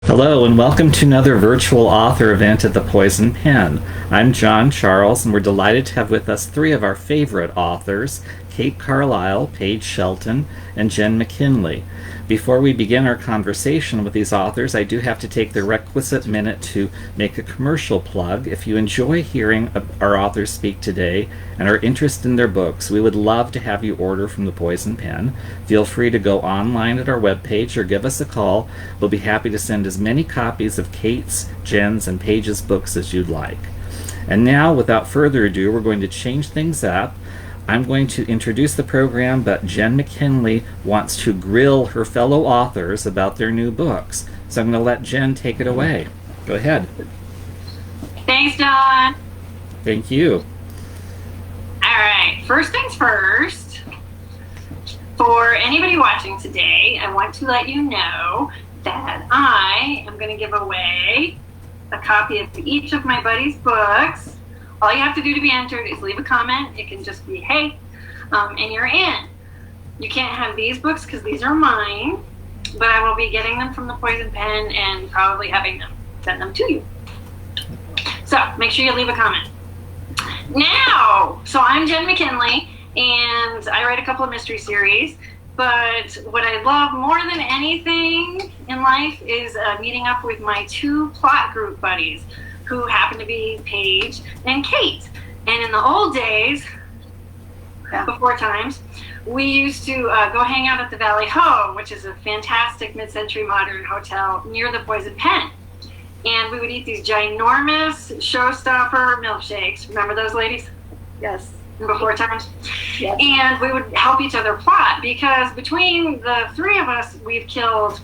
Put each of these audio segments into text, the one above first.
Hello and welcome to another virtual author event at the Poison Pen. I'm John Charles and we're delighted to have with us three of our favorite authors, Carlisle, Paige Shelton, and Jenn McKinlay. Before we begin our conversation with these authors, I do have to take the requisite minute to make a commercial plug. If you enjoy hearing our authors speak today and are interested in their books, we would love to have you order from the Poison Pen. Feel free to go online at our webpage or give us a call. We'll be happy to send as many copies of Kate's, Jen's, and Paige's books as you'd like. And now, without further ado, we're going to change things up. I'm going to introduce the program, but Jenn McKinlay wants to grill her fellow authors about their new books. So I'm going to let Jenn take it away. Go ahead. Thanks, John. Thank you. All right, first things first. For anybody watching today, I want to let you know that I am going to give away a copy of each of my buddies' books. All you have to do to be entered is leave a comment. It can just be, hey, and you're in. You can't have these books because these are mine, but I will be getting them from the Poison Pen and probably having them send them to you. So make sure you leave a comment. Now, so I'm Jenn McKinlay, and I write a couple of mystery series, but what I love more than anything in life is meeting up with my two plot group buddies, who happen to be Paige and Kate. And in the old days, before times, we used to go hang out at the Valley Ho, which is a fantastic mid-century modern hotel near the Poison Pen. And we would eat these ginormous showstopper milkshakes. Remember those, ladies? Yes. Before times? Yes. And we would help each other plot, because between the three of us, we've killed,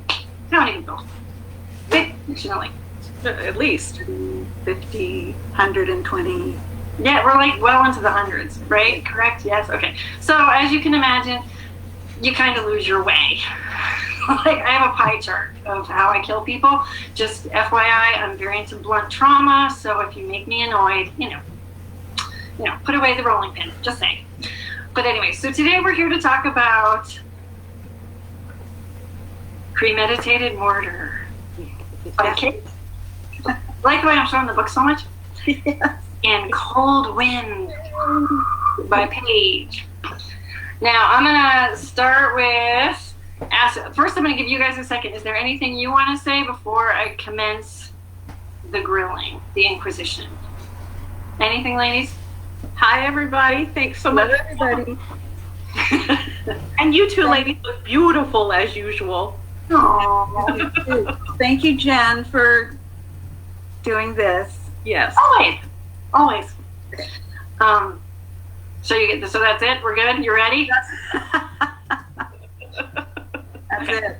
I don't even know, fictionally, At least 50, 120. Yeah, we're like well into the hundreds, right? Correct? Yes. Okay. So as you can imagine, you kind of lose your way. Like, I have a pie chart of how I kill people. Just FYI, I'm very into blunt trauma. So if you make me annoyed, you know, put away the rolling pin. Just saying. But anyway, so today we're here to talk about Premeditated Mortar by Kate. Like the way I'm showing the book so much. Yes. And Cold Wind by Paige. Now, I'm going to start with, first I'm going to give you guys a second. Is there anything you want to say before I commence the grilling, the Inquisition? Anything, ladies? Hi, everybody. Thanks so much. Everybody. And you two ladies look beautiful as usual. Aww. Thank you, Jenn, for doing this. Yes. Always. So you get this. So that's it. We're good. You ready? That's it.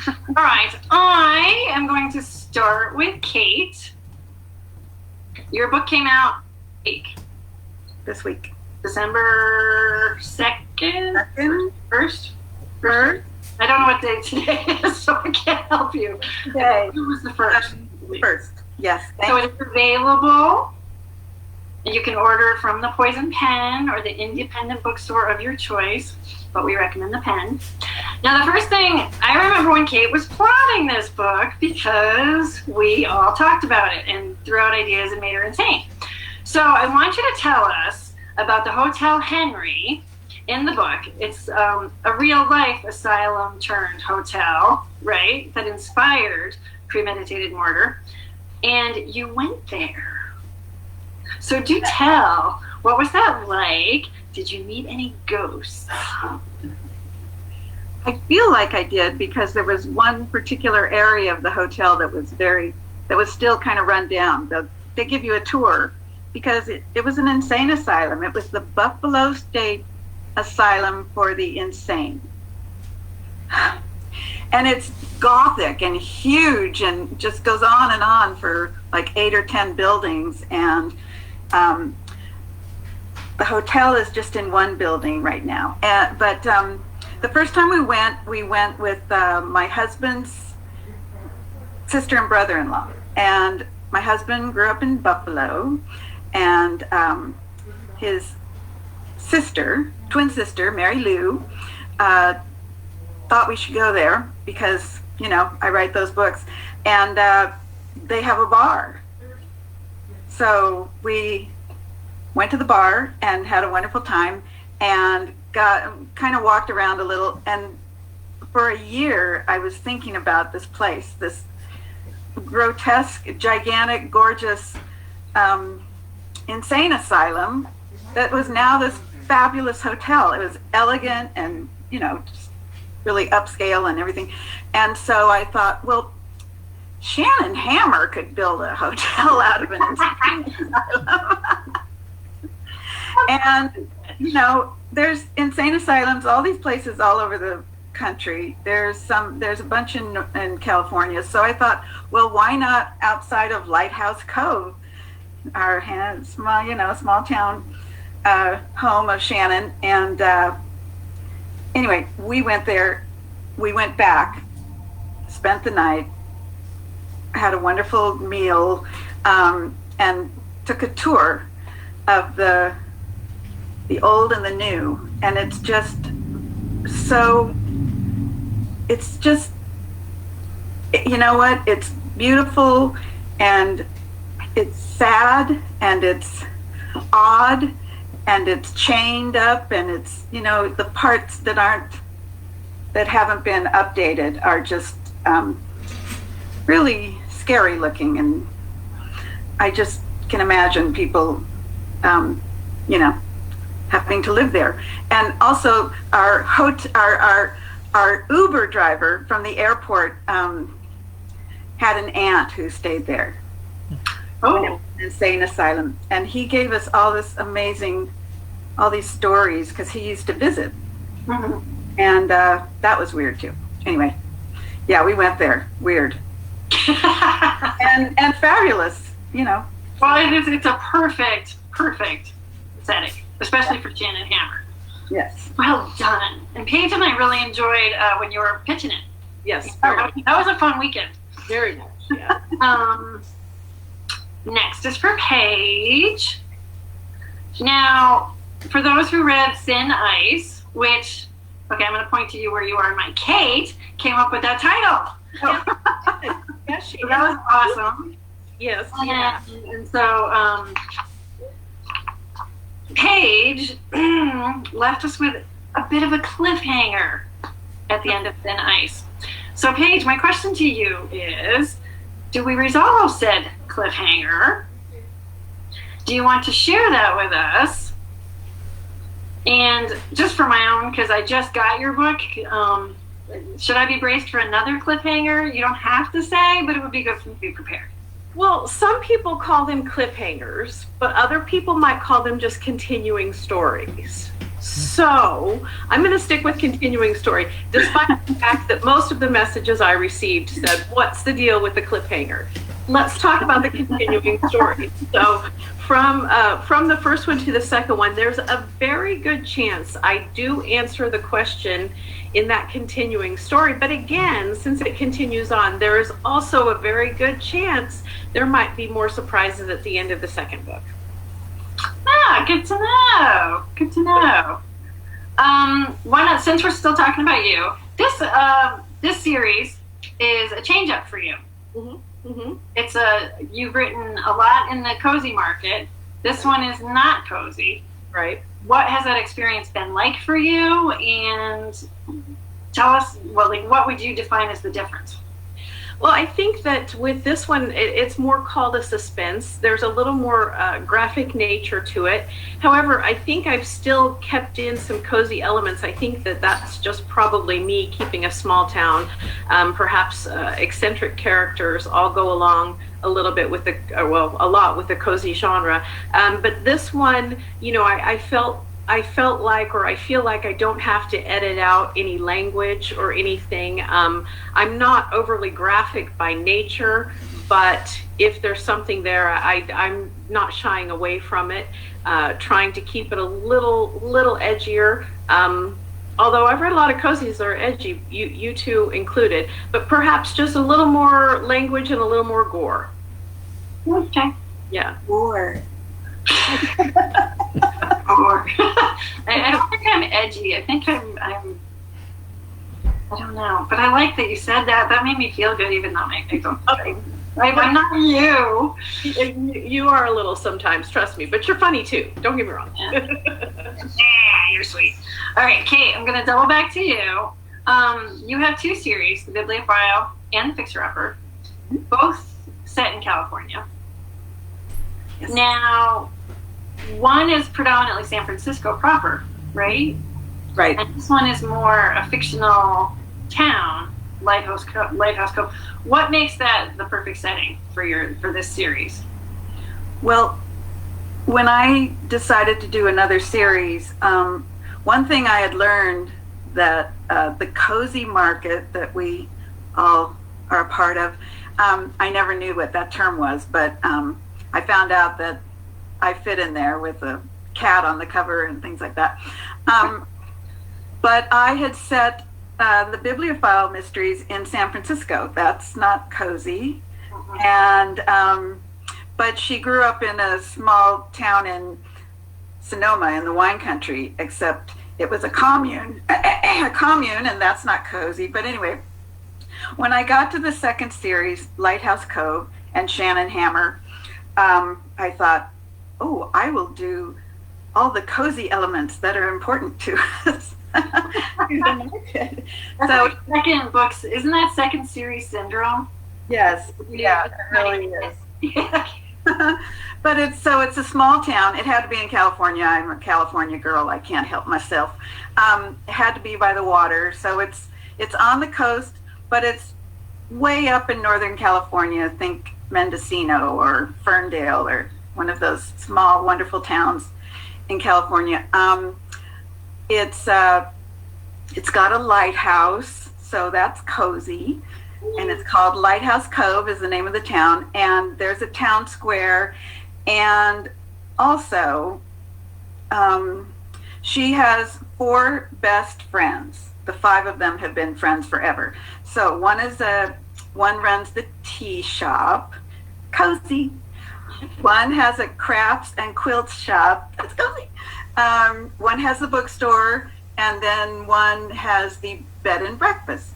All right. I am going to start with Kate. Your book came out This week. December 2nd? First? I don't know what day today is, so I can't help you. Okay. It was the first. First. Yes. So it's available. You can order it from the Poison Pen or the independent bookstore of your choice, but we recommend the pen. Now, the first thing, I remember when Kate was plotting this book, because we all talked about it and threw out ideas and made her insane. So I want you to tell us about the Hotel Henry in the book. It's a real-life asylum turned hotel, right, that inspired Premeditated Mortar. And you went there. So do tell, what was that like? Did you meet any ghosts? I feel like I did, because there was one particular area of the hotel that was still kind of run down. They give you a tour, because it was an insane asylum. It was the Buffalo State Asylum for the Insane. And it's Gothic and huge and just goes on for like 8 or 10 buildings. And the hotel is just in one building right now. But the first time we went with my husband's sister and brother-in-law. And my husband grew up in Buffalo, and his twin sister, Mary Lou, thought we should go there because I write those books, and they have a bar. So we went to the bar and had a wonderful time, and kind of walked around a little. And for a year, I was thinking about this place, this grotesque, gigantic, gorgeous, insane asylum that was now this fabulous hotel. It was elegant and, just really upscale and everything. And so I thought, well, Shannon Hammer could build a hotel out of an insane asylum. And, there's insane asylums, all these places all over the country. There's a bunch in California. So I thought, well, why not outside of Lighthouse Cove, our small town home of Shannon. And anyway, we went there, we went back, spent the night, had a wonderful meal, and took a tour of the old and the new. And it's just it's beautiful, and it's sad, and it's odd, and it's chained up, and it's, the parts that haven't been updated are just really scary looking. And I just can imagine people, having to live there. And also our Uber driver from the airport had an aunt who stayed there. Oh, insane asylum. And he gave us all these stories, because he used to visit. Mm-hmm. And that was weird too. Anyway, yeah, we went there. Weird. and fabulous, Well, it's a perfect setting, especially for Shannon Hammer. Yes. Well done. And Paige and I really enjoyed when you were pitching it. Yes. That was a fun weekend. Very much, yeah. Next is for Paige. Now, for those who read Thin Ice, which, okay, I'm going to point to you where you are in my Kate, came up with that title. Oh. Yes, she so that was awesome. Yes. And so, Paige left us with a bit of a cliffhanger at the end of Thin Ice. So, Paige, my question to you is, do we resolve said cliffhanger? Do you want to share that with us? And just for my own, because I just got your book, should I be braced for another cliffhanger? You don't have to say, but it would be good for me to be prepared. Well, some people call them cliffhangers, but other people might call them just continuing stories. So I'm going to stick with continuing story, despite the fact that most of the messages I received said, what's the deal with the cliffhanger? Let's talk about the continuing story. So from the first one to the second one, there's a very good chance I do answer the question in that continuing story. But again, since it continues on, there is also a very good chance there might be more surprises at the end of the second book. Ah, good to know. Good to know. Since we're still talking about you, this series is a change up for you. Mm-hmm. Mm-hmm. You've written a lot in the cozy market. This one is not cozy. Right. What has that experience been like for you? And tell us, what would you define as the difference? Well, I think that with this one, it's more called a suspense. There's a little more graphic nature to it. However, I think I've still kept in some cozy elements. I think that that's just probably me keeping a small town. Perhaps eccentric characters all go along a little bit with a lot with the cozy genre. But this one, I felt like, or I feel like I don't have to edit out any language or anything. I'm not overly graphic by nature, but if there's something there, I'm not shying away from it, trying to keep it a little edgier. Although I've read a lot of cozies that are edgy, you two included, but perhaps just a little more language and a little more gore. Okay. Yeah. Gore. I don't think I'm edgy. I think I'm I don't know, but I like that you said that. That made me feel good, even though I don't. Okay. I'm not you. You are a little sometimes, trust me, but you're funny too. Don't get me wrong. Yeah, you're sweet. All right, Kate, I'm going to double back to you. You have 2 series, The Bibliophile and The Fixer Upper, both set in California. Yes. Now, one is predominantly San Francisco proper, right? Right. And this one is more a fictional town, Lighthouse Cove. What makes that the perfect setting for this series? Well, when I decided to do another series, one thing I had learned that the cozy market that we all are a part of, I never knew what that term was, but I found out that I fit in there with a cat on the cover and things like that. But I had set the Bibliophile mysteries in San Francisco. That's not cozy. And but she grew up in a small town in Sonoma in the wine country, except it was a commune, and that's not cozy. But anyway, when I got to the second series, Lighthouse Cove and Shannon Hammer, I thought, oh, I will do all the cozy elements that are important to us. So second books, isn't that second series syndrome? Yes, yeah, it really is. Yeah. But it's a small town. It had to be in California. I'm a California girl. I can't help myself. It had to be by the water, so it's on the coast, but it's way up in Northern California. Think Mendocino or Ferndale or one of those small, wonderful towns in California. It's got a lighthouse, so that's cozy. And it's called Lighthouse Cove is the name of the town. And there's a town square. And also, she has 4 best friends. The 5 of them have been friends forever. So one runs the tea shop, cozy. One has a crafts and quilts shop, that's cozy. One has the bookstore, and then one has the bed and breakfast.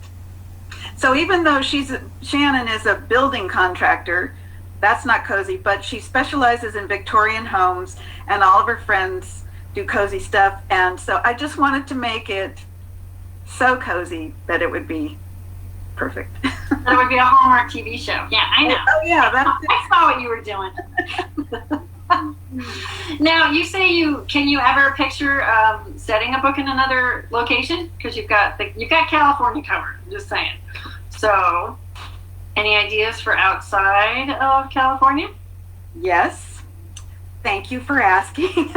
So even though Shannon is a building contractor, that's not cozy, but she specializes in Victorian homes, and all of her friends do cozy stuff. And so I just wanted to make it so cozy that it would be perfect. That would be a Hallmark TV show. Yeah, I know. Oh yeah, I saw what you were doing. Now, you say can you ever picture setting a book in another location? Because you've got California covered. I'm just saying. So, any ideas for outside of California? Yes. Thank you for asking.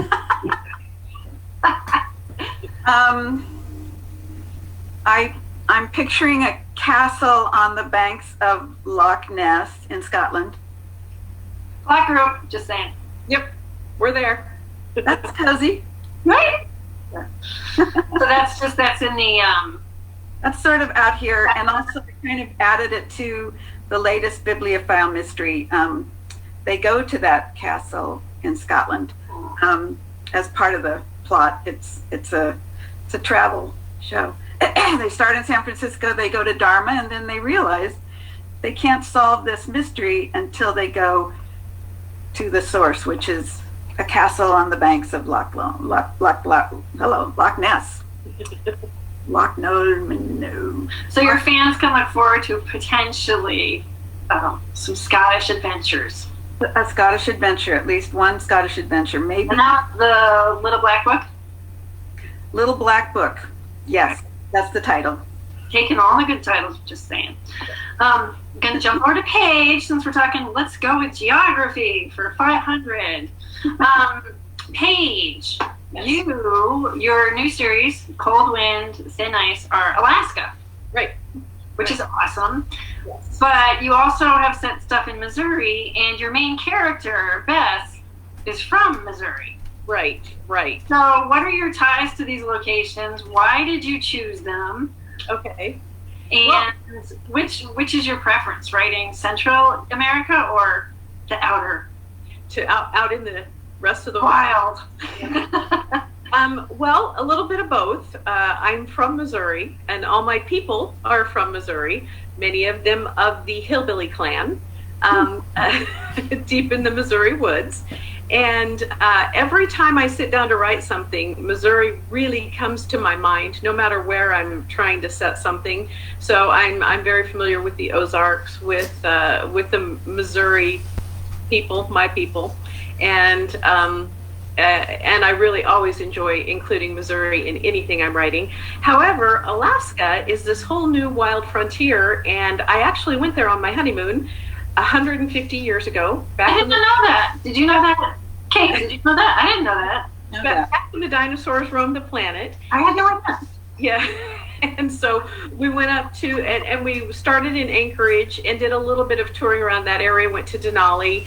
I'm picturing a castle on the banks of Loch Ness in Scotland. Black group, just saying. Yep, we're there. That's cozy. Right? So that's in the That's sort of out here, and also I kind of added it to the latest Bibliophile mystery. They go to that castle in Scotland as part of the plot. It's a travel show. They start in San Francisco, they go to Dharma, and then they realize they can't solve this mystery until they go to the source, which is a castle on the banks of Loch Ness. Loch No. So your fans can look forward to potentially some Scottish adventures. A Scottish adventure, at least one Scottish adventure, maybe. And not the Little Black Book? Little Black Book. Yes, that's the title. Taking all the good titles, just saying. I'm going to jump over to Paige, since we're talking, let's go with geography for 500. Paige, Yes. your new series, Cold Wind, Thin Ice, are Alaska. Right. Which is awesome. Yes. But you also have set stuff in Missouri, and your main character, Beth, is from Missouri. Right. So what are your ties to these locations? Why did you choose them? Okay. And which is your preference, writing Central America or the outer? To out in the rest of the Wild. Well, a little bit of both. I'm from Missouri, and all my people are from Missouri, many of them of the Hillbilly Clan, deep in the Missouri woods. And every time I sit down to write something, Missouri really comes to my mind, no matter where I'm trying to set something. So I'm very familiar with the Ozarks, with the Missouri people, my people, and I really always enjoy including Missouri in anything I'm writing. However, Alaska is this whole new wild frontier, and I actually went there on my honeymoon 150 years ago. I didn't know that. Did you know that? Kate, did you know that? I didn't know that. Back when the dinosaurs roamed the planet. I had no idea. Yeah. And so we went up to, and we started in Anchorage and did a little bit of touring around that area, went to Denali,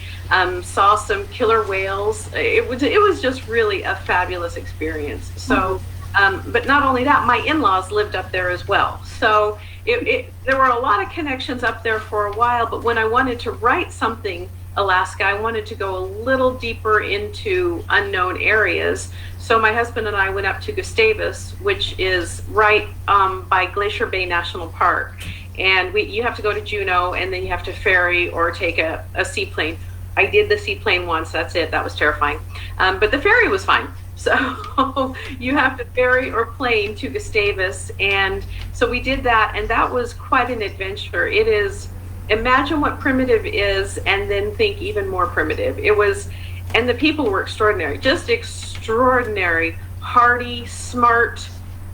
saw some killer whales. It was just really a fabulous experience. So, but not only that, my in-laws lived up there as well. So there were a lot of connections up there for a while, but when I wanted to write something Alaska, I wanted to go a little deeper into unknown areas. So my husband and I went up to Gustavus, which is right by Glacier Bay National Park. And you have to go to Juneau, and then you have to ferry or take a seaplane. I did the seaplane once, that's it, that was terrifying. But the ferry was fine. So you have to ferry or plane to Gustavus. And so we did that, and that was quite an adventure. It is, imagine what primitive is, and then think even more primitive. It was, and the people were extraordinary, just extraordinary, hardy, smart,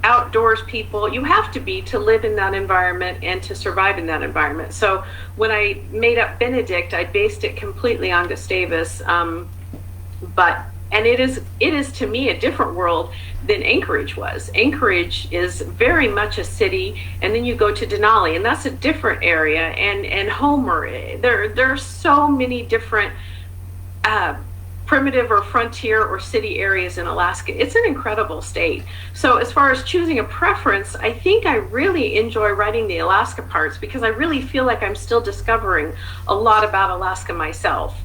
outdoors people. You have to be to live in that environment and to survive in that environment. So when I made up Benedict, I based it completely on Gustavus. And it is to me a different world than Anchorage was. Anchorage is very much a city, and then you go to Denali, and that's a different area, and Homer. There are so many different primitive or frontier or city areas in Alaska. It's an incredible state. So as far as choosing a preference, I think I really enjoy writing the Alaska parts because I really feel like I'm still discovering a lot about Alaska myself.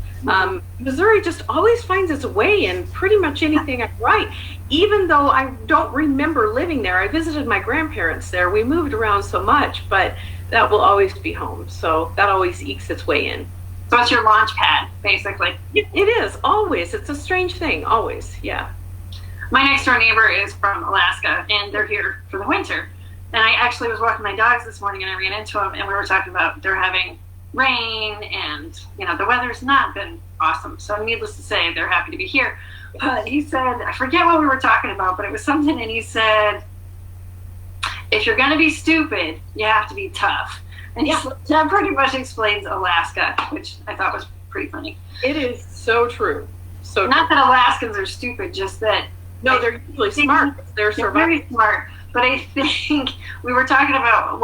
Missouri just always finds its way in pretty much anything I write, even though I don't remember living there. I visited my grandparents there. We moved around so much, but that will always be home. So that always ekes its way in. So it's your launch pad, basically. It is, always. It's a strange thing, always, yeah. My next door neighbor is from Alaska, and they're here for the winter. And I actually was walking my dogs this morning, and I ran into them, and we were talking about they're having rain, and the weather's not been awesome. So needless to say, they're happy to be here. But he said, I forget what we were talking about, but it was something, and he said, if you're going to be stupid, you have to be tough. And that pretty much explains Alaska, which I thought was pretty funny. It is so true. So not that Alaskans are stupid, just that they're usually smart. They're very smart. But I think we were talking about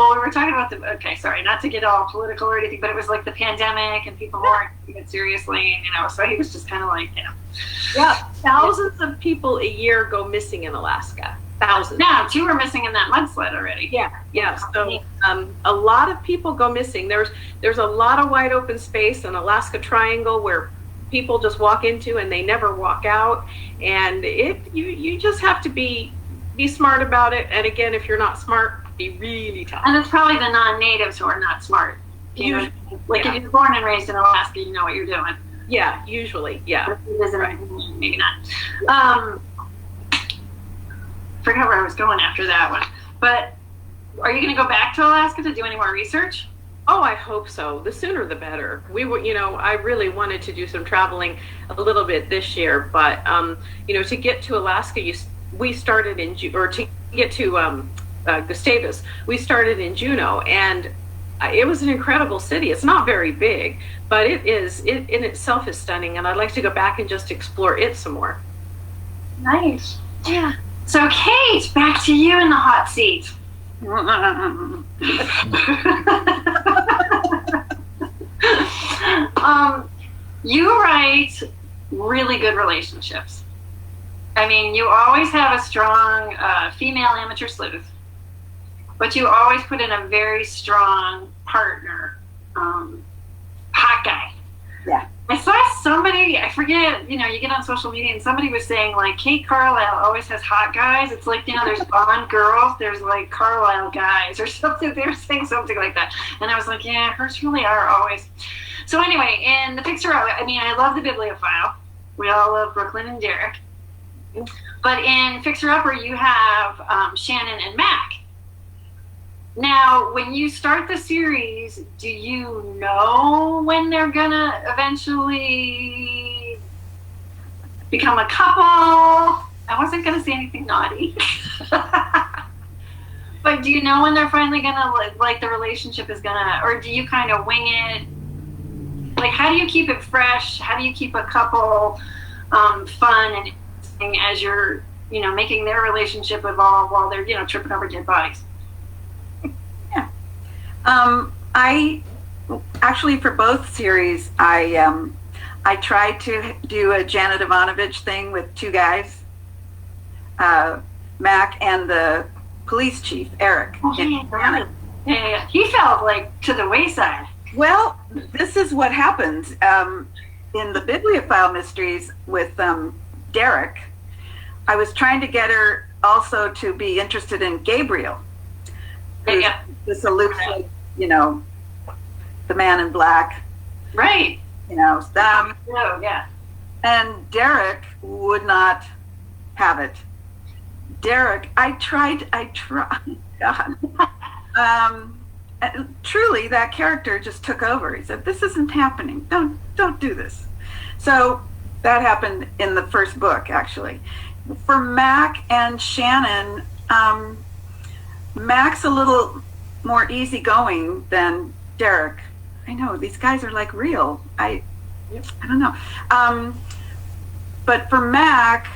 okay, sorry, not to get all political or anything, but it was like the pandemic and people weren't taking it seriously, so he was just kind of like, Yeah, thousands of people a year go missing in Alaska. Thousands. Yeah, 2 were missing in that mudslide already. Yeah. So a lot of people go missing. There's a lot of wide open space in Alaska Triangle where people just walk into and they never walk out. And you just have to be smart about it. And again, if you're not smart, be really tough. And it's probably the non-natives who are not smart. If you're born and raised in Alaska, you know what you're doing. Yeah, usually. Yeah. But if you visit, right. Maybe not. Forgot where I was going after that one. But are you going to go back to Alaska to do any more research? Oh, I hope so. The sooner the better. We were, I really wanted to do some traveling a little bit this year, but to get to Alaska, we started in to get to Gustavus, we started in Juneau, and it was an incredible city. It's not very big, but it in itself is stunning, and I'd like to go back and just explore it some more. Nice. Yeah. So, Kate, back to you in the hot seat. You write really good relationships. I mean, you always have a strong female amateur sleuth, but you always put in a very strong partner, hot guy. Yeah. I saw somebody I forget, you get on social media and somebody was saying like Kate Carlisle always has hot guys. It's like, there's Bond girls, there's like Carlisle guys or something. They were saying something like that. And I was like, yeah, hers really are always. So anyway, in the Fixer Upper, I love the Bibliophile. We all love Brooklyn and Derek. But in Fixer Upper, you have Shannon and Mac. Now, when you start the series, do you know when they're gonna eventually become a couple? I wasn't gonna say anything naughty. But do you know when they're finally gonna, like the relationship is gonna, or do you kind of wing it? Like, how do you keep it fresh? How do you keep a couple fun and interesting as you're, making their relationship evolve while they're, tripping over dead bodies? I actually, for both series, I tried to do a Janet Ivanovich thing with two guys, Mac and the police chief, Eric. Yeah. He fell like to the wayside. Well, this is what happens in the Bibliophile mysteries with Derek. I was trying to get her also to be interested in Gabriel. Yeah. This elusive, the man in black. Right. Yeah. And Derek would not have it. Derek, I tried, God. Truly, that character just took over. He said, "This isn't happening. Don't do this." So that happened in the first book, actually. For Mac and Shannon, Mac's a little more easygoing than Derek. I know, these guys are like real. I don't know. But for Mac,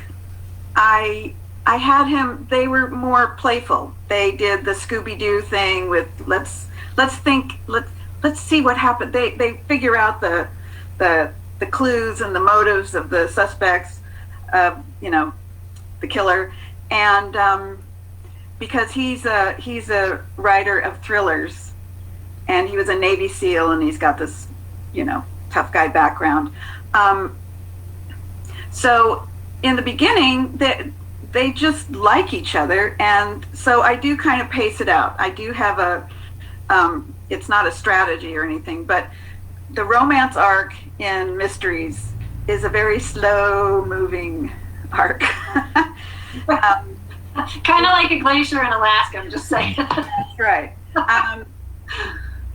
I had him, they were more playful. They did the Scooby-Doo thing with let's see what happened. They figure out the clues and the motives of the suspects, the killer. And because he's a writer of thrillers, and he was a Navy SEAL, and he's got this, tough guy background. So in the beginning, they just like each other, and so I do kind of pace it out. I do have it's not a strategy or anything, but the romance arc in mysteries is a very slow moving arc. Kind of like a glacier in Alaska, I'm just saying. That's right.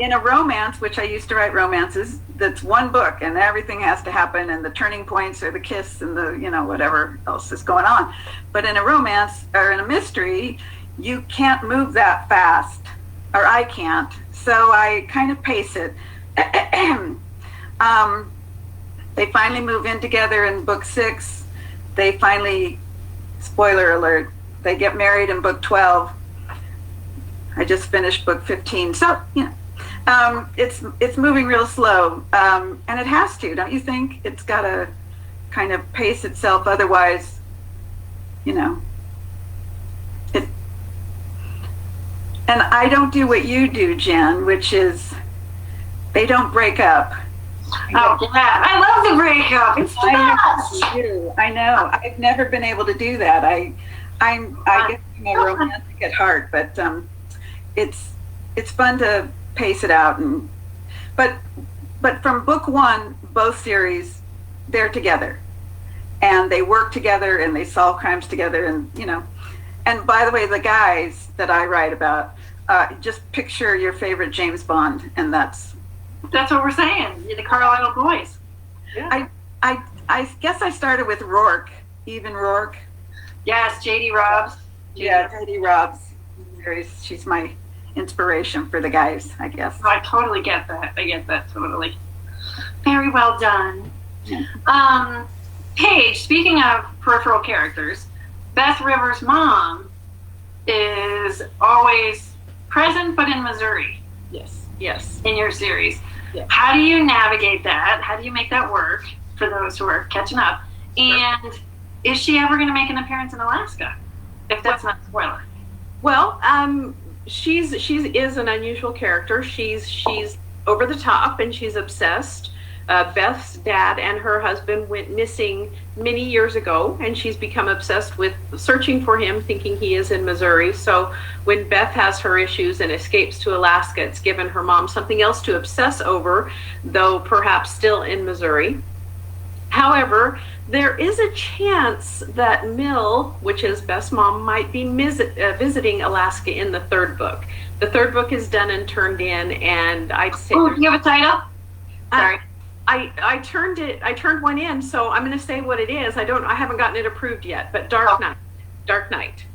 In a romance, which I used to write romances, that's one book and everything has to happen, and the turning points or the kiss and the, whatever else is going on. But in a romance or in a mystery, you can't move that fast, or I can't. So I kind of pace it. They finally move in together in book 6. They finally, spoiler alert, they get married in book 12. I just finished book 15. So, it's moving real slow. And it has to, don't you think? It's got to kind of pace itself. Otherwise, and I don't do what you do, Jen, which is they don't break up. Oh, yeah. I love the breakup. It's the best. I know. I've never been able to do that. I guess I'm a romantic at heart, but it's fun to pace it out. But from book 1, both series, they're together, and they work together, and they solve crimes together, and And by the way, the guys that I write about, just picture your favorite James Bond, and that's what we're saying. You're the Carlisle boys. Yeah. I guess I started with Rourke, Even Rourke. Yes, J.D. Robbs. Yeah, J.D. Robbs. She's my inspiration for the guys, I guess. I totally get that. I get that totally. Very well done. Paige, speaking of peripheral characters, Beth Rivers' mom is always present, but in Missouri. Yes. In your series. Yeah. How do you navigate that? How do you make that work for those who are catching up? And is she ever going to make an appearance in Alaska? If that's not a spoiler. Well, she is an unusual character. She's over the top and she's obsessed. Beth's dad and her husband went missing many years ago, and she's become obsessed with searching for him, thinking he is in Missouri. So when Beth has her issues and escapes to Alaska, it's given her mom something else to obsess over, though perhaps still in Missouri. However, there is a chance that Mill, which is Beth's mom, might be visiting Alaska in the third book. The third book is done and turned in, and I'd say... Oh, do you have a title? Sorry. I turned one in, so I'm going to say what it is. I haven't gotten it approved yet, but Dark Night.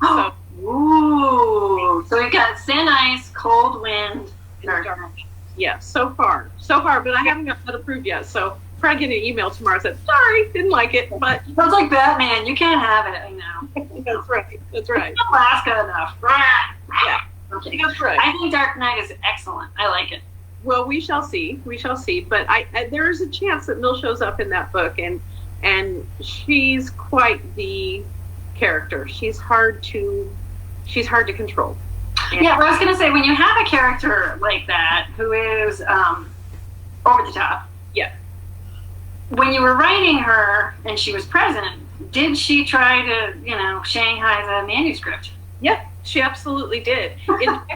Oh. So, ooh. So we've got Thin Ice, Cold Wind, Dark Night. Yeah, so far, but I haven't gotten it approved yet, so probably get an email tomorrow that said, sorry, didn't like it, but... Sounds like Batman, you can't have it, I know. That's right. Alaska enough. Yeah, okay. That's right. I think Dark Night is excellent. I like it. Well, we shall see. But there's a chance that Mill shows up in that book, and she's quite the character. She's hard to control. And yeah, I was going to say, when you have a character like that who is over the top. Yeah. When you were writing her and she was present, did she try to, Shanghai the manuscript? Yeah, she absolutely did. In fact,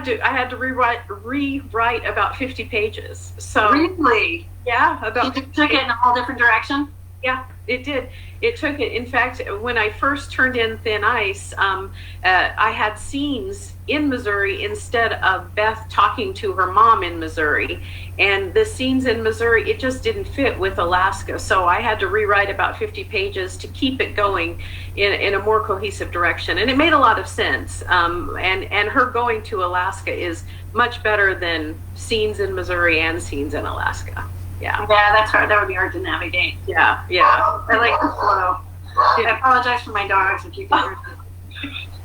I had to rewrite about 50 pages. So really, yeah, you took it in a whole different direction. Yeah, it did. It took it. In fact, when I first turned in Thin Ice, I had scenes in Missouri instead of Beth talking to her mom in Missouri. And the scenes in Missouri, it just didn't fit with Alaska. So I had to rewrite about 50 pages to keep it going in a more cohesive direction. And it made a lot of sense. And her going to Alaska is much better than scenes in Missouri and scenes in Alaska. Yeah, that's hard. That would be hard to navigate. Yeah. I like the flow. I apologize for my dogs if you can hear them.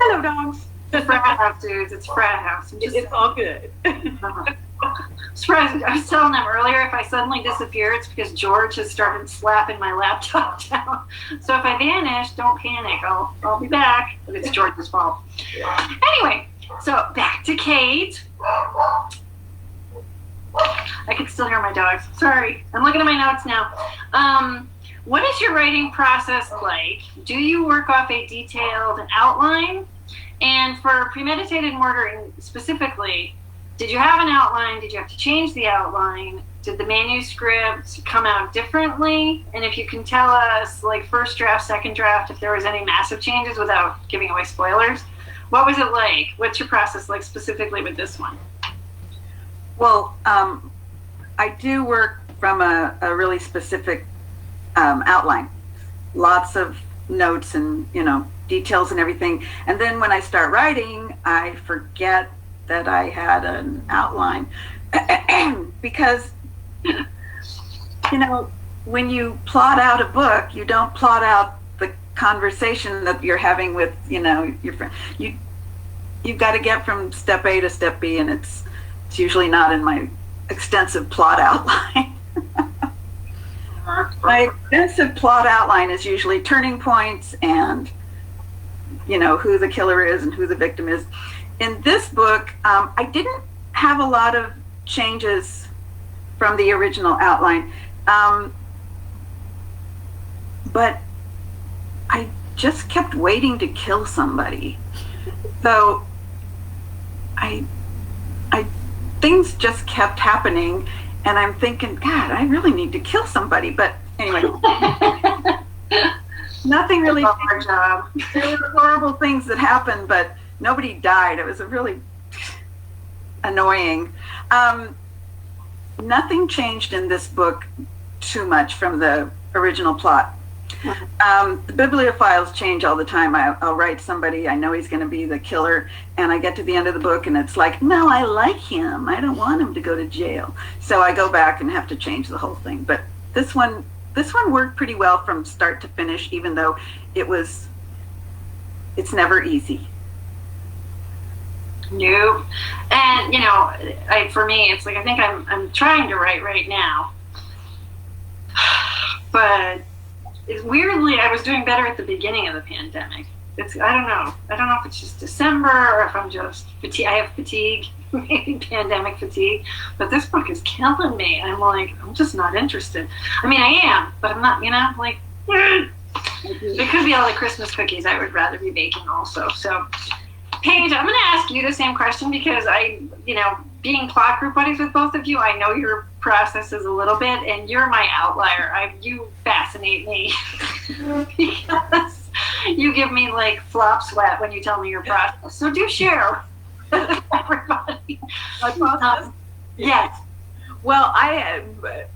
Hello, dogs. It's frat house, dudes. It's frat house. It's all good. Surprised. I was telling them earlier, if I suddenly disappear, it's because George has started slapping my laptop down. So if I vanish, don't panic. I'll be back. But it's George's fault. Anyway, so back to Kate. I can still hear my dogs. Sorry. I'm looking at my notes now. What is your writing process like? Do you work off a detailed outline? And for Premeditated Mortar specifically, did you have an outline? Did you have to change the outline? Did the manuscript come out differently? And if you can tell us, like, first draft, second draft, if there was any massive changes without giving away spoilers, what was it like? What's your process like specifically with this one? Well, I do work from a really specific outline. Lots of notes and, details and everything. And then when I start writing, I forget that I had an outline. Because, when you plot out a book, you don't plot out the conversation that you're having with, your friend. You've got to get from step A to step B, and it's usually not in my extensive plot outline. My extensive plot outline is usually turning points and, who the killer is and who the victim is. In this book, I didn't have a lot of changes from the original outline, but I just kept waiting to kill somebody. So things just kept happening, and I'm thinking, God, I really need to kill somebody. But anyway, nothing really. Our job. There were horrible things that happened, but nobody died. It was a really annoying. Nothing changed in this book too much from the original plot. The bibliophiles change all the time. I'll write somebody, I know he's going to be the killer, and I get to the end of the book and it's like, no, I like him. I don't want him to go to jail. So I go back and have to change the whole thing. But this one worked pretty well from start to finish, even though it's never easy. Nope. And for me, it's like, I think I'm trying to write right now, but weirdly, I was doing better at the beginning of the pandemic. I don't know. I don't know if it's just December or if I'm just fatigue. I have fatigue, maybe pandemic fatigue. But this book is killing me. I'm like, I'm just not interested. I mean, I am, but I'm not. Like, it could be all the Christmas cookies I would rather be baking also. So, Paige, I'm going to ask you the same question because being plot group buddies with both of you, I know your process is a little bit, and you're my outlier. You fascinate me because you give me like flop sweat when you tell me your process. So do share with everybody. Yes. Well,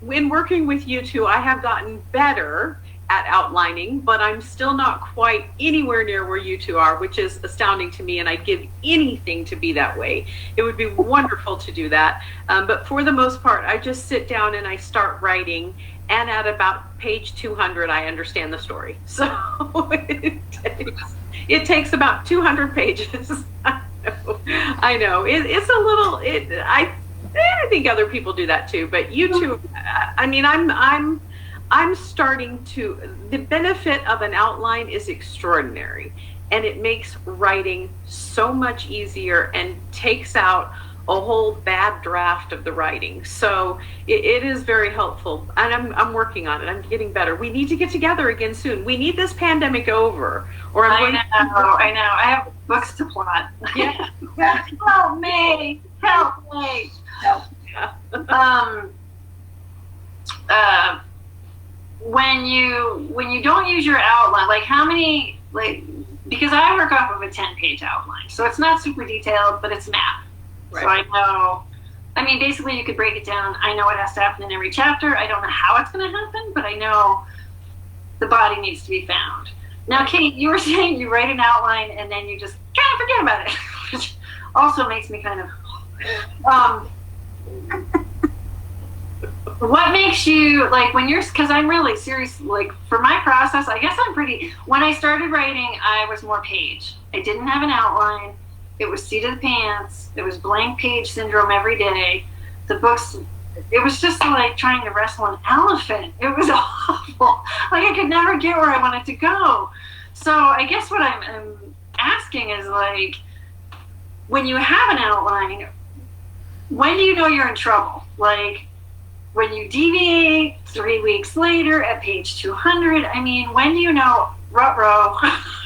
when working with you two, I have gotten better at outlining, but I'm still not quite anywhere near where you two are, which is astounding to me, and I'd give anything to be that way. It would be wonderful to do that. But for the most part, I just sit down and I start writing, and at about page 200, I understand the story. So it takes about 200 pages. I know. It's a little, I think other people do that too, but you two, I mean, I'm starting to, the benefit of an outline is extraordinary, and it makes writing so much easier and takes out a whole bad draft of the writing. So it is very helpful, and I'm working on it. I'm getting better. We need to get together again soon. We need this pandemic over, or I know. I have books to plot. Yeah. Help me. Yeah. When you don't use your outline, like how many, because I work off of a 10-page outline, so it's not super detailed, but it's math. Right. So I know, basically you could break it down. I know what has to happen in every chapter. I don't know how it's going to happen, but I know the body needs to be found. Now, Kate, you were saying you write an outline and then you just kind of forget about it, which also makes me kind of, what makes you, when you're, because I'm really serious, for my process, I guess when I started writing, I was more Paige. I didn't have an outline. It was seat of the pants. It was blank page syndrome every day. The books, it was just like trying to wrestle an elephant. It was awful. I could never get where I wanted to go. So I guess what I'm asking is, when you have an outline, when do you know you're in trouble? When you deviate 3 weeks later at page 200, when do you know, ruh-roh,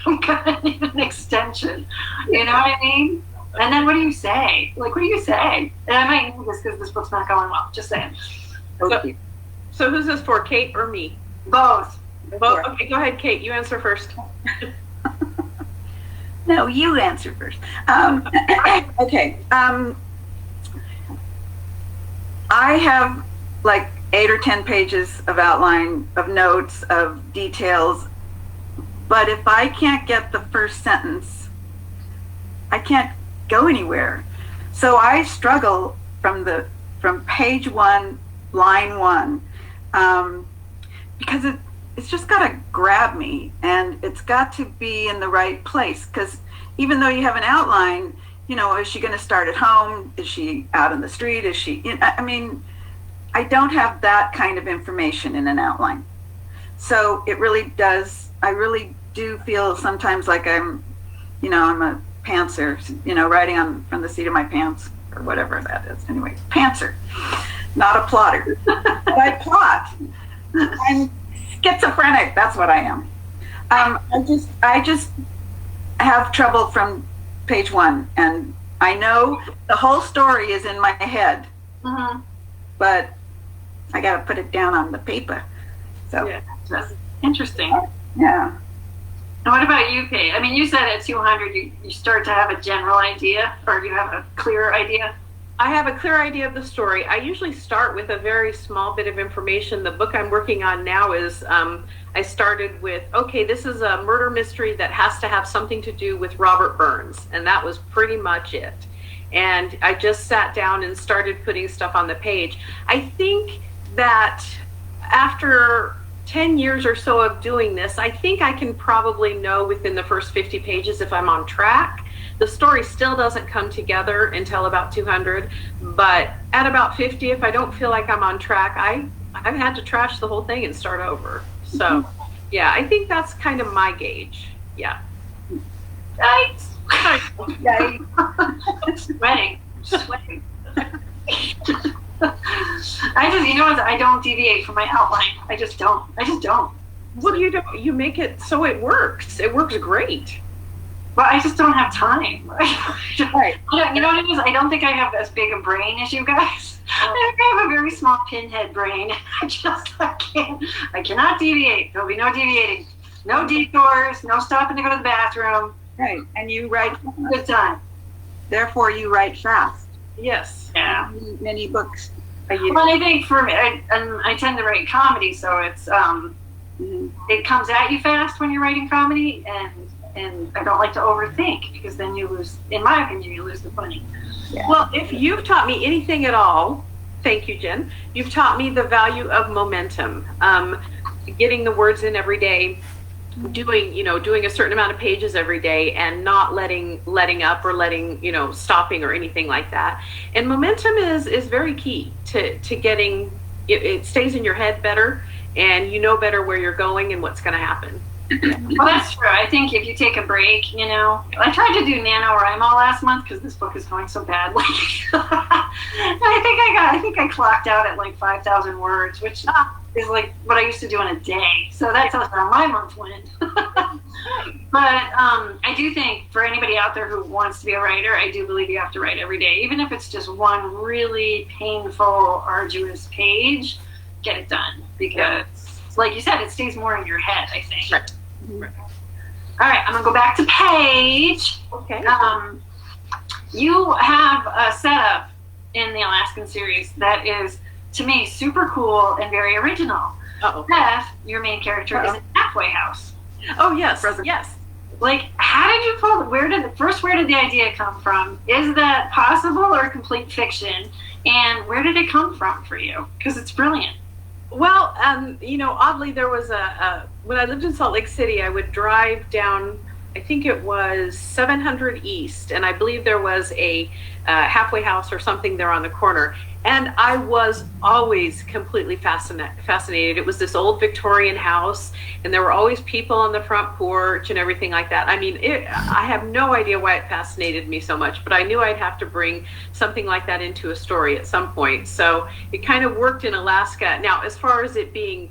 I'm gonna need an extension? You know what I mean? And then what do you say? What do you say? And I might need this because this book's not going well. Just saying. So who's this for, Kate or me? Both. Okay, go ahead, Kate. You answer first. No, you answer first. Okay. I have 8 or 10 pages of outline, of notes, of details, but if I can't get the first sentence, I can't go anywhere. So I struggle from page 1, line 1, because it's just got to grab me, and it's got to be in the right place, because even though you have an outline, is she going to start at home? Is she out on the street? Is she, I don't have that kind of information in an outline. So it really does, I really do feel sometimes like I'm a pantser, writing from the seat of my pants, or whatever that is. Anyway, pantser, not a plotter. But I plot. I'm schizophrenic, that's what I am. I just have trouble from page 1, and I know the whole story is in my head, but I got to put it down on the paper. So yeah, that's interesting. Yeah. And what about you, Kate? You said at 200 you start to have a general idea, or you have a clear idea. I have a clear idea of the story. I usually start with a very small bit of information. The book I'm working on now is, I started with, okay, this is a murder mystery that has to have something to do with Robert Burns. And that was pretty much it. And I just sat down and started putting stuff on the page. I think that after 10 years or so of doing this, I think I can probably know within the first 50 pages if I'm on track. The story still doesn't come together until about 200, but at about 50, if I don't feel like I'm on track, I've had to trash the whole thing and start over. So, yeah, I think that's kind of my gauge. Yeah. Yikes. Yikes. Sweating. I just, you know what? I don't deviate from my outline. I just don't. Well, you don't. You make it so it works. It works great. But I just don't have time. Right. You know what it is? I don't think I have as big a brain as you guys. I think I have a very small pinhead brain. I cannot deviate. There'll be no deviating. No detours, no stopping to go to the bathroom. Right. And you write, Good time. therefore you write fast. Yes. Yeah. Many books a year. Well, I think for me, I tend to write comedy, so it's it comes at you fast when you're writing comedy, and I don't like to overthink, because then you lose, in my opinion, you lose the funny. Yeah. Well, if you've taught me anything at all, thank you, Jen. You've taught me the value of momentum. Getting the words in every day, doing a certain amount of pages every day, and not letting up or stopping or anything like that. And momentum is very key to getting it stays in your head better, and you know better where you're going and what's going to happen. Well, that's true. I think if you take a break, I tried to do NaNoWriMo last month because this book is going so badly. I think I clocked out at like 5,000 words, which is like what I used to do in a day. So that tells how my month went. But I do think for anybody out there who wants to be a writer, I do believe you have to write every day, even if it's just one really painful, arduous page. Get it done, because, like you said, it stays more in your head, I think. Right. All right, I'm gonna go back to Paige. Okay. You have a setup in the Alaskan series that is, to me, super cool and very original. Uh-oh. Beth, your main character, is a halfway house. Oh, yes. Yes. Like, how did you pull? Where did the idea come from? Is that possible or complete fiction? And where did it come from for you? Because it's brilliant. Well, oddly, there was when I lived in Salt Lake City, I would drive down, I think it was 700 East, and I believe there was a halfway house or something there on the corner. And I was always completely fascinated. It was this old Victorian house, and there were always people on the front porch and everything like that. I mean, I have no idea why it fascinated me so much, but I knew I'd have to bring something like that into a story at some point. So it kind of worked in Alaska. Now, as far as it being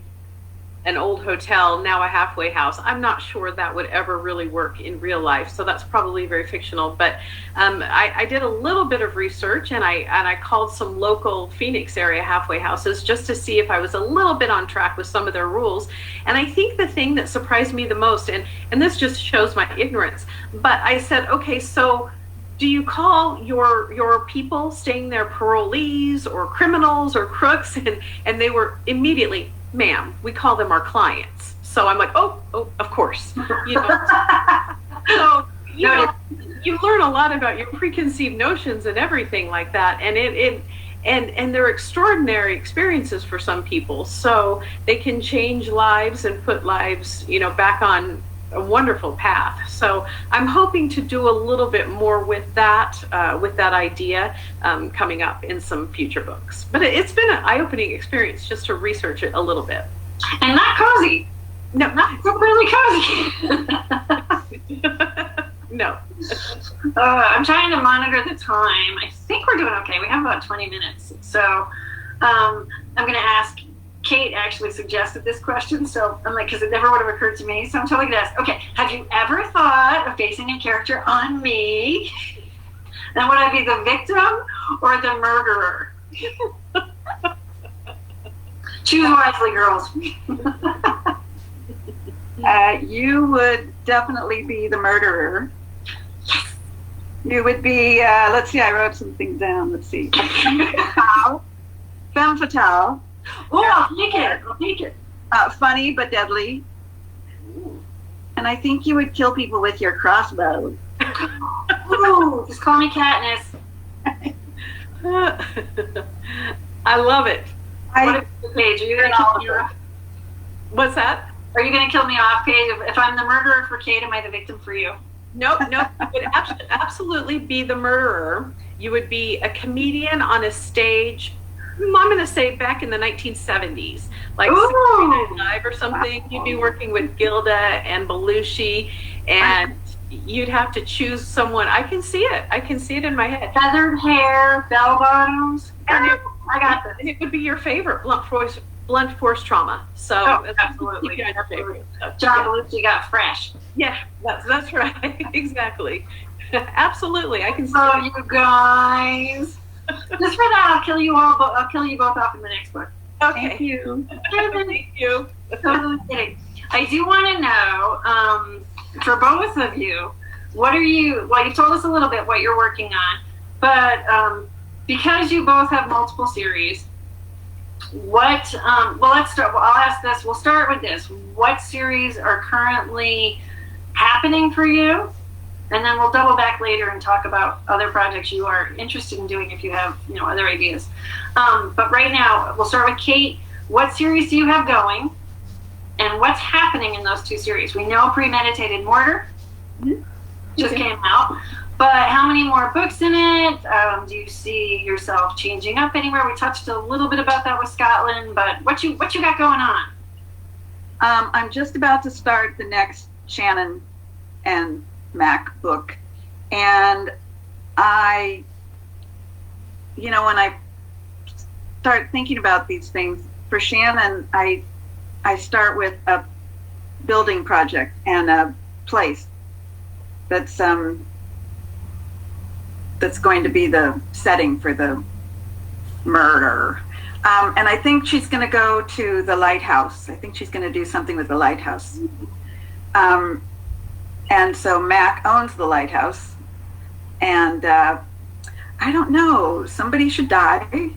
an old hotel, now a halfway house, I'm not sure that would ever really work in real life. So that's probably very fictional. But I did a little bit of research, and I called some local Phoenix area halfway houses just to see if I was a little bit on track with some of their rules. And I think the thing that surprised me the most, and this just shows my ignorance, but I said, okay, so do you call your people staying there parolees or criminals or crooks? And they were immediately, ma'am, we call them our clients. So I'm like, oh, of course. So you learn a lot about your preconceived notions and everything like that, and they're extraordinary experiences for some people. So they can change lives and put lives, back on a wonderful path. So I'm hoping to do a little bit more with that idea coming up in some future books. But it's been an eye-opening experience just to research it a little bit. And not cozy. No, Not really cozy. no. I'm trying to monitor the time. I think we're doing okay. We have about 20 minutes. So I'm going to ask. Kate actually suggested this question, so I'm like, because it never would have occurred to me, so I'm totally going to ask, okay, have you ever thought of basing a character on me? Then would I be the victim or the murderer? Choose wisely, girls. You would definitely be the murderer. You would be, let's see, I wrote some things down. Let's see. Femme fatale. Oh, I'll take it. Funny but deadly. And I think you would kill people with your crossbow. Ooh, just call me Katniss. I love it. Paige, are you going to kill me off? What's that? Are you going to kill me off, Paige? If I'm the murderer for Kate, am I the victim for you? Nope. You would absolutely be the murderer. You would be a comedian on a stage. I'm going to say back in the 1970s, like Saturday Night Live or something. You'd be working with Gilda and Belushi, and you'd have to choose someone. I can see it. I can see it in my head. Feathered hair, bell bottoms. I got this. It would be your favorite, blunt force trauma. So absolutely. You got your favorite. John Belushi got fresh. Yeah, that's right. Exactly. Absolutely, I can see. Oh, you guys! Just for that, I'll kill you all. I'll kill you both off in the next book. Okay. Thank you. Thank you. Totally kidding. I do want to know, for both of you, what are you? Well, you've told us a little bit what you're working on, but because you both have multiple series, what? Well, let's start. Well, I'll ask this. We'll start with this. What series are currently happening for you? And then we'll double back later and talk about other projects you are interested in doing if you have, other ideas. But right now, we'll start with Kate. What series do you have going? And what's happening in those two series? We know Premeditated Mortar just came out. But how many more books in it? Do you see yourself changing up anywhere? We touched a little bit about that with Scotland, but what you got going on? I'm just about to start the next Shannon and Mac book, and I, when I start thinking about these things for Shannon, I start with a building project and a place that's going to be the setting for the murder. And I think she's going to go to the lighthouse. I think she's going to do something with the lighthouse. And so Mac owns the lighthouse, and I don't know, somebody should die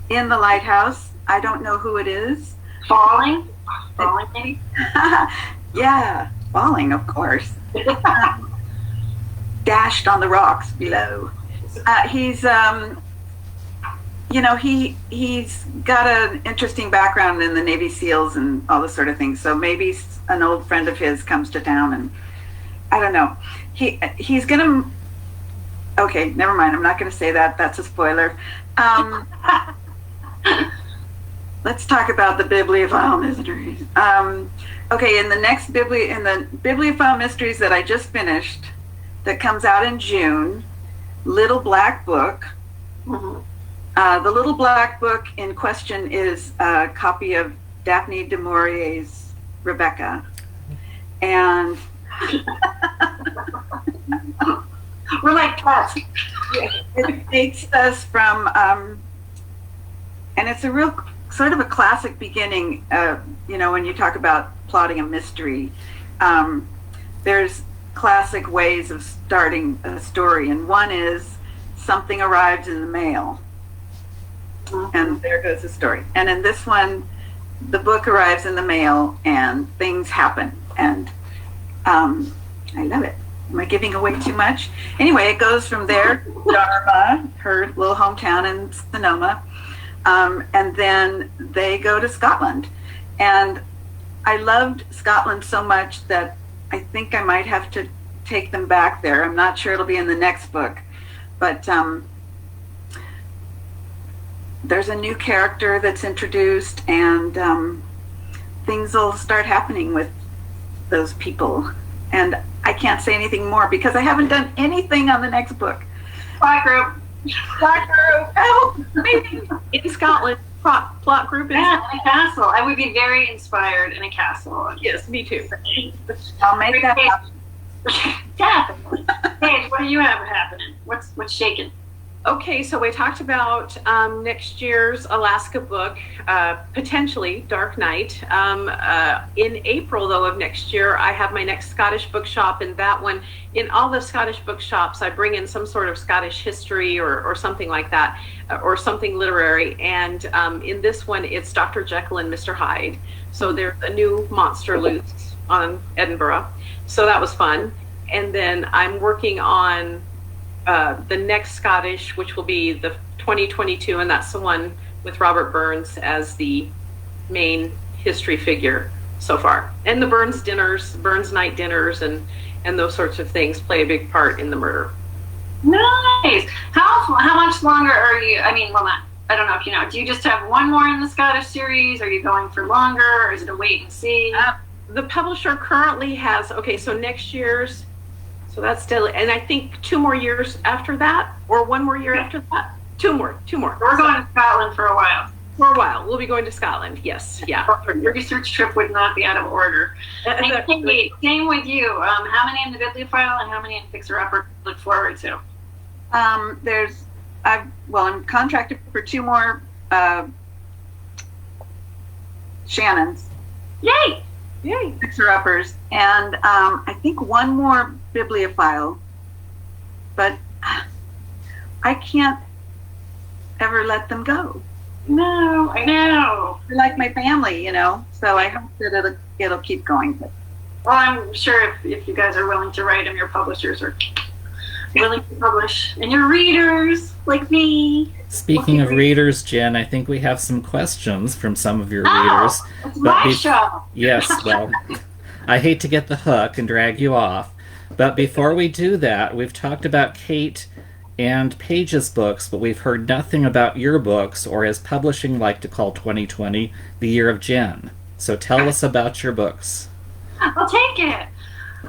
in the lighthouse. I don't know who it is. Falling maybe? Yeah, falling, of course. Dashed on the rocks below. He's got an interesting background in the Navy SEALs and all this sort of thing. So maybe an old friend of his comes to town, and I don't know. He's gonna. Okay, never mind. I'm not gonna say that. That's a spoiler. Let's talk about the bibliophile mysteries. Okay, in the bibliophile mysteries that I just finished, that comes out in June, Little Black Book. The Little Black Book in question is a copy of Daphne du Maurier's Rebecca. And we're like cats. It takes us from, and it's a real sort of a classic beginning, when you talk about plotting a mystery. There's classic ways of starting a story, and one is something arrives in the mail. And there goes the story. And in this one, the book arrives in the mail and things happen. And I love it. Am I giving away too much? Anyway, it goes from there to Dharma, her little hometown in Sonoma. And then they go to Scotland. And I loved Scotland so much that I think I might have to take them back there. I'm not sure it'll be in the next book. But there's a new character that's introduced, and things will start happening with those people. And I can't say anything more because I haven't done anything on the next book. Plot group. Help! Maybe in Scotland, plot group in a castle. I would be very inspired in a castle. Yes, me too. I'll make that happen. Definitely. Paige, what do you have happening? What's shaking? Okay, so we talked about next year's Alaska book, potentially Dark Night. In April, though, of next year, I have my next Scottish bookshop, and that one, in all the Scottish bookshops, I bring in some sort of Scottish history or something like that, or something literary. And in this one, it's Dr. Jekyll and Mr. Hyde. So there's a new monster loose on Edinburgh. So that was fun. And then I'm working on the next Scottish, which will be the 2022, and that's the one with Robert Burns as the main history figure so far. And the Burns night dinners, and those sorts of things play a big part in the murder. Nice. How much longer are you? I mean, well, I don't know if you know. Do you just have one more in the Scottish series? Are you going for longer, or is it a wait and see? The publisher currently has. Okay, so next year's So that's still, and I think 2 more years after that, or 1 more year after that. 2 more. We're going to Scotland for a while. For a while, we'll be going to Scotland. Yes, yeah. Your research trip would not be out of order. Same with you. How many in the Bibliophile and how many in Fixer Upper look forward to? I'm contracted for 2 more Shannons. Yay! Fixer Uppers, and I think 1 more Bibliophile, but I can't ever let them go. No, I know. They're like my family, so I hope that it'll keep going. Well, I'm sure if you guys are willing to write them, your publishers are willing to publish, and your readers, like me. Speaking of readers, Jen, I think we have some questions from some of your readers. It's my show. Yes, well, I hate to get the hook and drag you off, but before we do that, we've talked about Kate and Paige's books, but we've heard nothing about your books, or as publishing like to call 2020, the year of Jen. So tell us about your books. I'll take it.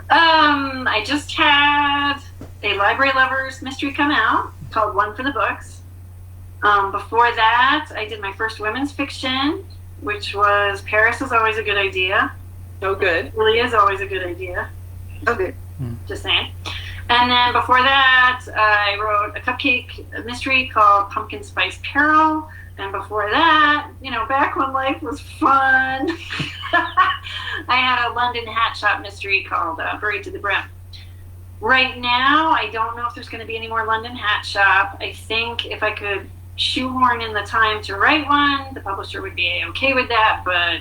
I just had a Library Lovers mystery come out called One for the Books. Before that, I did my first women's fiction, which was Paris is Always a Good Idea. So good. It really is always a good idea. Okay. Just saying. And then before that, I wrote a cupcake mystery called Pumpkin Spice Carol. And before that, back when life was fun, I had a London hat shop mystery called Buried to the Brim. Right now, I don't know if there's going to be any more London hat shop. I think if I could shoehorn in the time to write one, the publisher would be okay with that. But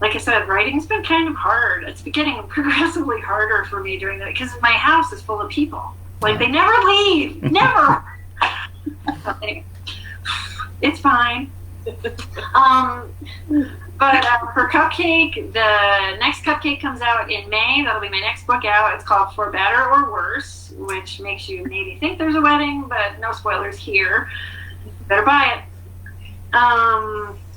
like I said, writing's been kind of hard. It's been getting progressively harder for me during that because my house is full of people. Like, they never leave. Never. It's fine. But for Cupcake, the next Cupcake comes out in May. That'll be my next book out. It's called For Better or Worse, which makes you maybe think there's a wedding, but no spoilers here. Better buy it.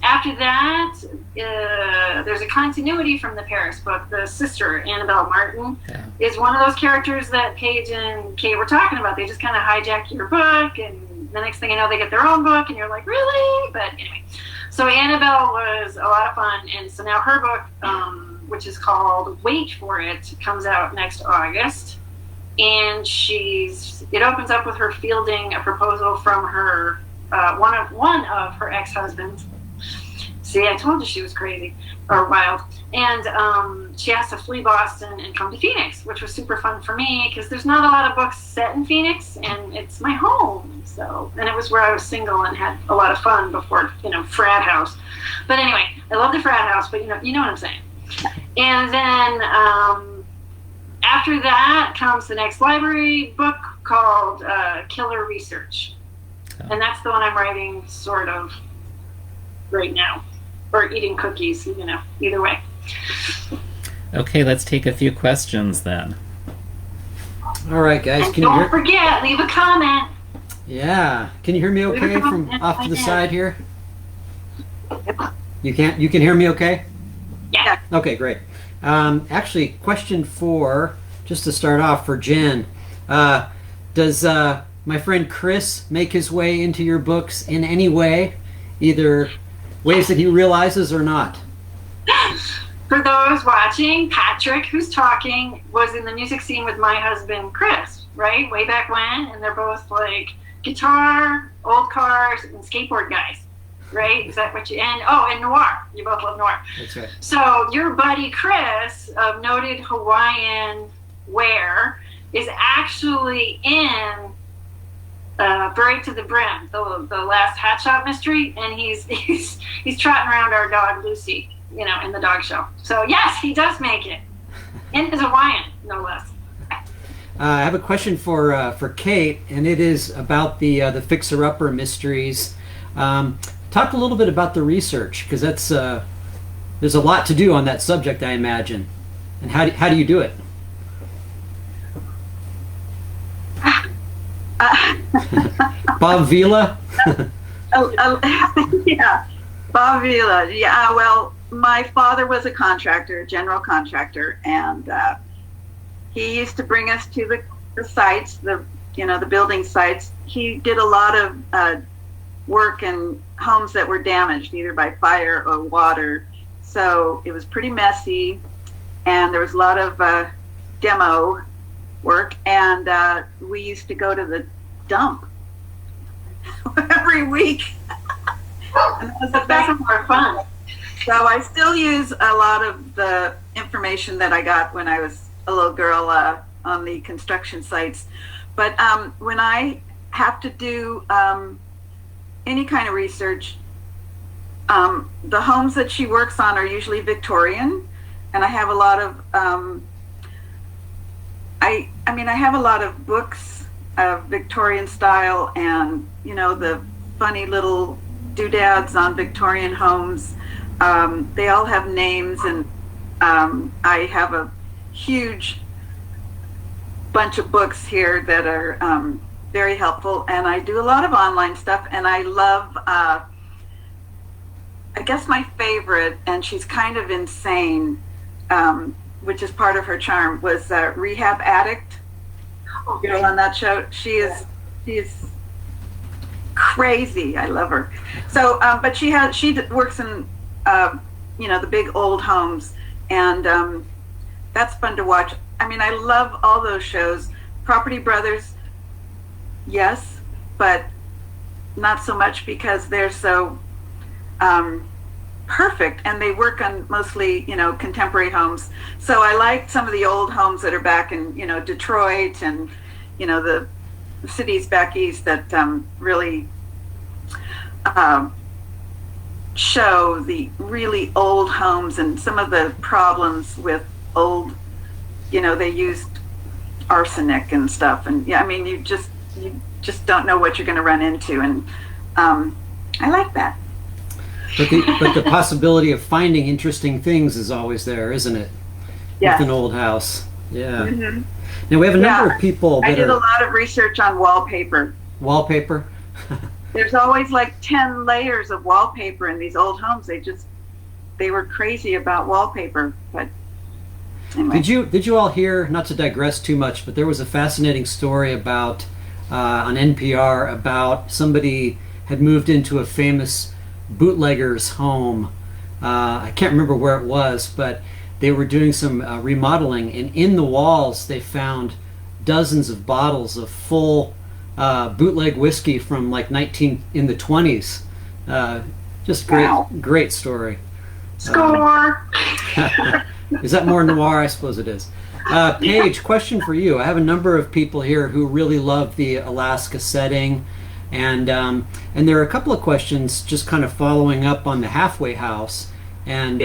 After that, there's a continuity from the Paris book. The sister, Annabelle Martin, is one of those characters that Paige and Kate were talking about. They just kind of hijack your book, and the next thing you know, they get their own book, and you're like, really? But anyway. So Annabelle was a lot of fun, and so now her book, which is called Wait For It, comes out next August. And it opens up with her fielding a proposal from her one of her ex-husbands. See, I told you she was crazy or wild. And she has to flee Boston and come to Phoenix, which was super fun for me because there's not a lot of books set in Phoenix, and it's my home. So, and it was where I was single and had a lot of fun before, frat house. But anyway, I love the frat house, but you know what I'm saying. And then after that comes the next library book called Killer Research. And that's the one I'm writing sort of right now. Or eating cookies, either way. Okay, let's take a few questions then. All right, guys. And don't forget, leave a comment. Yeah. Can you hear me okay from off to the side here? You can hear me okay? Yeah. Okay, great. Actually, question 4, just to start off for Jen. Does my friend Chris make his way into your books in any way? Either ways that he realizes or not? For those watching, Patrick, who's talking, was in the music scene with my husband, Chris, right? Way back when. And they're both like guitar, old cars, and skateboard guys, right? Is that what and noir. You both love noir. That's right. So your buddy Chris of Noted Hawaiian Wear is actually in Buried to the Brim, the last hat shop mystery, and he's trotting around our dog Lucy, in the dog show. So yes, he does make it, in his Hawaiian, no less. I have a question for Kate, and it is about the Fixer Upper mysteries. Talk a little bit about the research, because that's there's a lot to do on that subject, I imagine. And how do you do it? Bob Vila? Yeah, Bob Vila. Yeah, well, my father was a contractor, general contractor, and he used to bring us to the sites, the building sites. He did a lot of work in homes that were damaged either by fire or water. So it was pretty messy, and there was a lot of demo work, and we used to go to the dump every week. And That's more fun. So I still use a lot of the information that I got when I was a little girl on the construction sites. But when I have to do any kind of research, the homes that she works on are usually Victorian, and I have a lot of I have a lot of books of Victorian style, and the funny little doodads on Victorian homes. They all have names, and I have a huge bunch of books here that are very helpful, and I do a lot of online stuff, and I love I guess my favorite, and she's kind of insane, which is part of her charm, was Rehab Addict. Girl on that show. She is crazy. I love her. So, but she works in the big old homes, and that's fun to watch. I mean, I love all those shows. Property Brothers, yes, but not so much because they're so perfect, and they work on mostly contemporary homes. So I like some of the old homes that are back in Detroit and the cities back east that really show the really old homes and some of the problems with old, they used arsenic and stuff, and you just don't know what you're going to run into, and I like that. But the possibility of finding interesting things is always there, isn't it? Yes. With an old house. Yeah. Mm-hmm. Now we have a number of people that I did a lot of research on wallpaper. Wallpaper? There's always like 10 layers of wallpaper in these old homes. They were crazy about wallpaper, but anyway. Did you all hear, not to digress too much, but there was a fascinating story about on NPR about somebody had moved into a famous bootlegger's home. I can't remember where it was, but they were doing some remodeling, and in the walls they found dozens of bottles of full bootleg whiskey from like in the 20s. Just great, wow. Great story. Score. Is that more noir? I suppose it is. Paige, question for you. I have a number of people here who really love the Alaska setting, and there are a couple of questions just kind of following up on the halfway house, and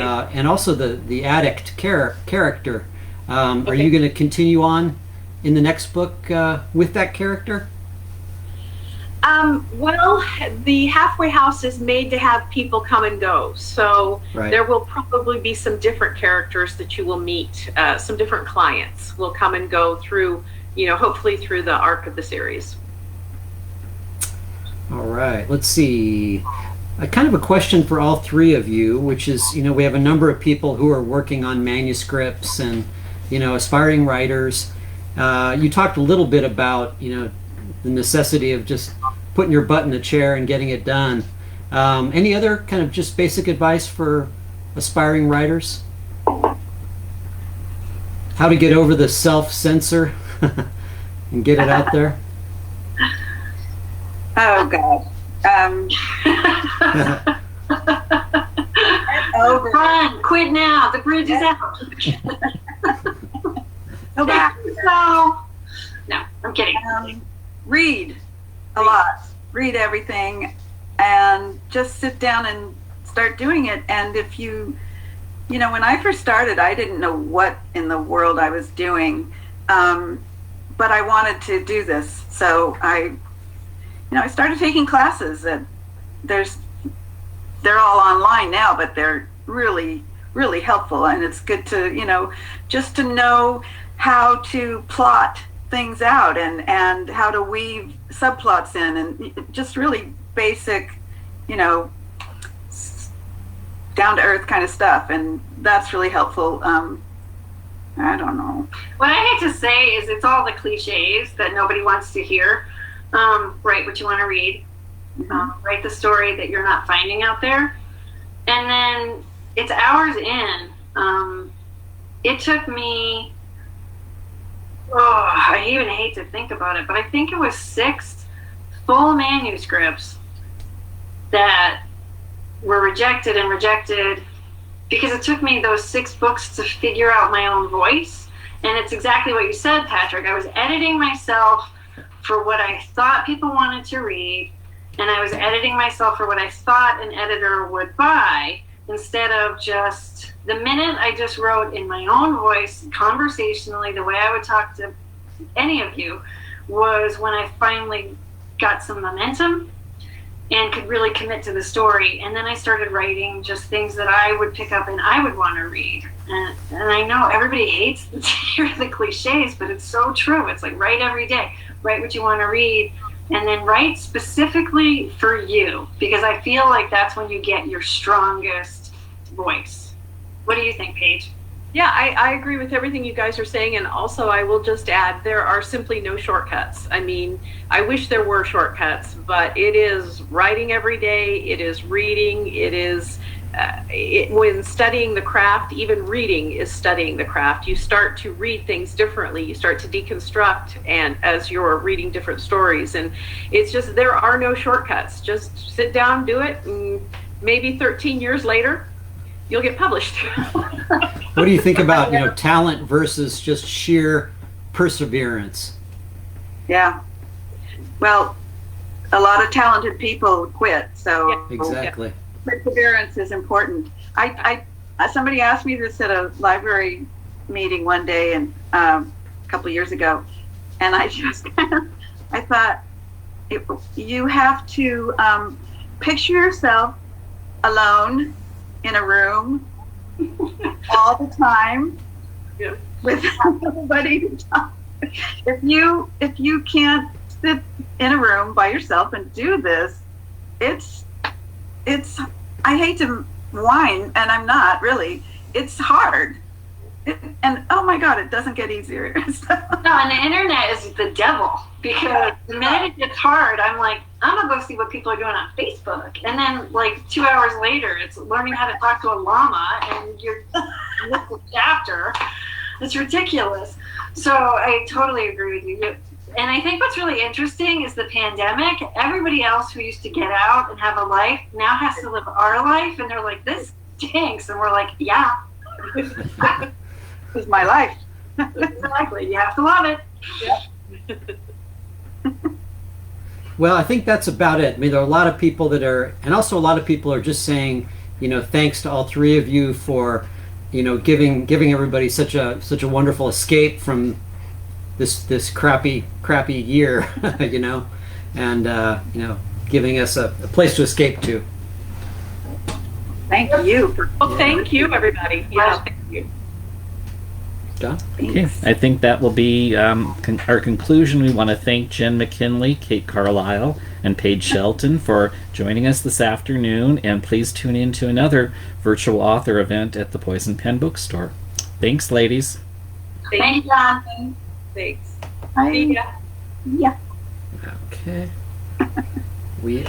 also the addict character. Are you going to continue on in the next book with that character? Well, the halfway house is made to have people come and go, so Right. There will probably be some different characters that you will meet. Some different clients will come and go through, hopefully through the arc of the series. All right, let's see. Kind of a question for all three of you, which is, we have a number of people who are working on manuscripts and, aspiring writers. You talked a little bit about, the necessity of just putting your butt in the chair and getting it done. Any other kind of just basic advice for aspiring writers? How to get over the self-censor and get it out there? Oh God. Over. Run! Quit now! The bridge is out. Go back. So, no, I'm kidding. Read a lot. Read everything, and just sit down and start doing it. And if you when I first started, I didn't know what in the world I was doing, but I wanted to do this. So I started taking classes. That they're all online now, but they're really, really helpful. And it's good to just to know how to plot things out and how to weave subplots in, and just really basic, down to earth kind of stuff, and that's really helpful I don't know. What I hate to say is it's all the cliches that nobody wants to hear. Write what you want to read. Write the story that you're not finding out there. And then it's hours in. It took me, I even hate to think about it, but I think it was 6 full manuscripts that were rejected and rejected because it took me those 6 books to figure out my own voice. And it's exactly what you said, Patrick. I was editing myself for what I thought people wanted to read, and I was editing myself for what I thought an editor would buy, instead of just the minute I just wrote in my own voice, conversationally, the way I would talk to any of you, was when I finally got some momentum and could really commit to the story. And then I started writing just things that I would pick up and I would want to read. And I know everybody hates to hear the cliches, but it's so true. It's like write every day, write what you want to read, and then write specifically for you, because I feel like that's when you get your strongest voice. What do you think, Paige? Yeah, I agree with everything you guys are saying, and also I will just add, there are simply no shortcuts. I mean, I wish there were shortcuts, but it is writing every day, it is reading, it is, when studying the craft, even reading is studying the craft. You start to read things differently, you start to deconstruct, and as you're reading different stories, and it's just, there are no shortcuts. Just sit down, do it, and maybe 13 years later, you'll get published. What do you think about, talent versus just sheer perseverance? Yeah. Well, a lot of talented people quit, so Exactly. perseverance is important. I somebody asked me this at a library meeting one day, and a couple of years ago, and I just I thought you have to picture yourself alone in a room all the time without anybody to talk. If you can't sit in a room by yourself and do this, it's I hate to whine, and I'm not really. It's hard. And oh my God, it doesn't get easier. No, and the internet is the devil, because the minute it gets hard, I'm like, I'm gonna go see what people are doing on Facebook, and then like 2 hours later, it's learning how to talk to a llama, and you're Untitled Chapter. It's ridiculous. So I totally agree with you. And I think what's really interesting is the pandemic. Everybody else who used to get out and have a life now has to live our life, and they're like, this stinks, and we're like, yeah. This is my life. Exactly. You have to love it. Yep. Well, I think that's about it. I mean, there are a lot of people that are, and also a lot of people are just saying, thanks to all 3 of you for, giving everybody such a wonderful escape from this crappy year, and giving us a place to escape to. Thank you. Well, thank you, everybody. Yeah, thank you. John? Okay, I think that will be our conclusion. We want to thank Jenn McKinlay, Kate Carlisle, and Paige Shelton for joining us this afternoon, and please tune in to another virtual author event at the Poison Pen Bookstore. Thanks, ladies. Thank you, Jonathan. Thanks. Bye. See ya. Yeah. Okay. We